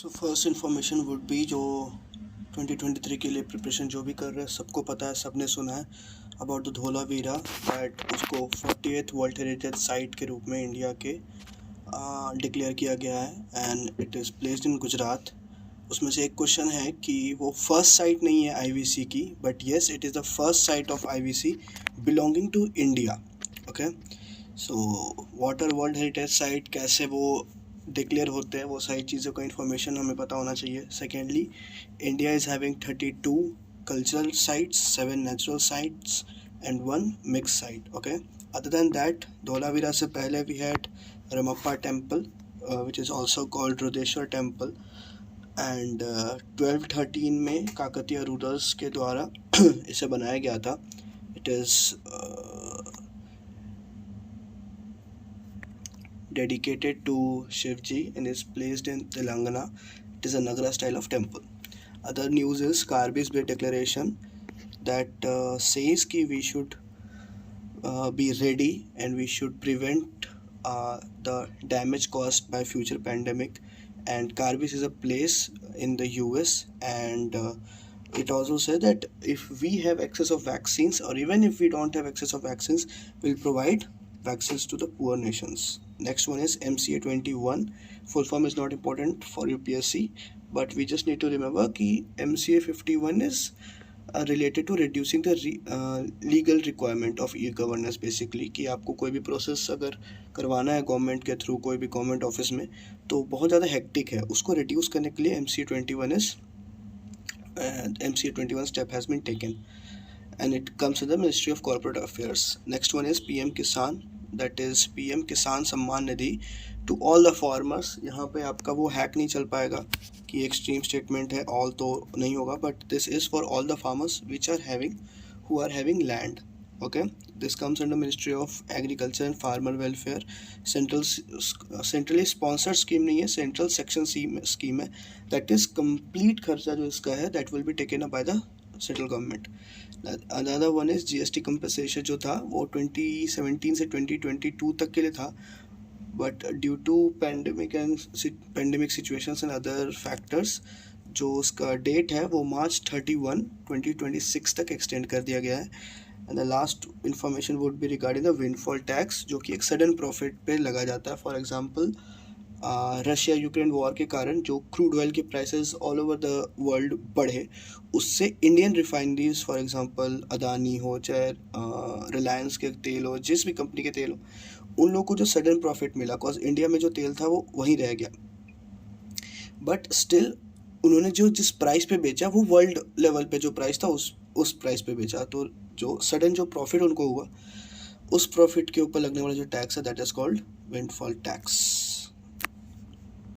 So first information would be जो 2023 के लिए प्रिपरेशन जो भी कर रहे हैं सबको पता है, सबने सुना है अबाउट द धोलावीरा दैट उसको 40th वर्ल्ड हेरिटेज साइट के रूप में इंडिया के डिक्लेयर किया गया है and it is placed in Gujarat. उसमें से एक क्वेश्चन है कि वो फर्स्ट साइट नहीं है आईवीसी की, but yes it is the first site of IVC belonging to India. Okay, so water world heritage site कैसे वो डिक्लेयर होते हैं, वो सारी चीज़ों का इन्फॉर्मेशन हमें पता होना चाहिए। Secondly, India is having 32 cultural sites, 7 natural sites and 1 mix site. Okay, other than that Dholavira से पहले we had Ramappa temple which is also called Rudreshwar temple and 1213 में काकतीय रूलर्स के द्वारा इसे बनाया गया था। It is dedicated to Shivji and is placed in Telangana. It is a Nagara style of temple. Other news is Karbi's Bay declaration that says कि we should be ready and we should prevent the damage caused by future pandemic. And Karbis is a place in the US and it also said that if we have access of vaccines or even if we don't have access of vaccines, we'll provide vaccines to the poor nations. Next one is MCA 21. Full form is not important for UPSC, but we just need to remember कि MCA 51 is related to reducing the legal requirement of e-governance basically, कि आपको कोई भी process अगर करवाना है government के through कोई भी गवर्नमेंट ऑफिस में तो बहुत ज़्यादा हेक्टिक है, उसको रिड्यूस करने के लिए MCA 21 step has been taken and it comes to the Ministry of Corporate Affairs. Next one is PM Kisan, that is PM किसान Samman Nidhi to all the farmers. यहाँ पे आपका वो हैक नहीं चल पाएगा कि एक्सट्रीम स्टेटमेंट है, ऑल तो नहीं होगा, but this is for all the farmers which are having who are having land. Okay, this comes under ministry of agriculture and farmer welfare. Centrally sponsored scheme नहीं है, सेंट्रल सेक्शन स्कीम है। That is complete खर्चा जो इसका है that will be taken up by the central government. Another one is GST compensation जो था वो 2017 से 2022 तक के लिए था, but due to pandemic situations and other factors जो उसका डेट है वो March 31, 2026 तक एक्सटेंड कर दिया गया है। And the last information would be regarding the windfall tax जो कि एक सडन प्रॉफिट पे लगा जाता है। For example Russia Ukraine war के कारण जो क्रूड ऑयल के prices all over the world बढ़े, उससे Indian refineries for example Adani हो चाहे रिलायंस के तेल हो, जिस भी कंपनी के तेल हो, उन लोगों को जो सडन प्रॉफिट मिला बिकॉज इंडिया में जो तेल था वो वहीं रह गया, बट स्टिल उन्होंने जो जिस प्राइस पे बेचा वो वर्ल्ड लेवल पे जो प्राइस था उस प्राइस पे बेचा, तो जो सडन जो प्रॉफिट उनको हुआ उस प्रॉफिट के ऊपर लगने वाला जो टैक्स है that is called windfall tax.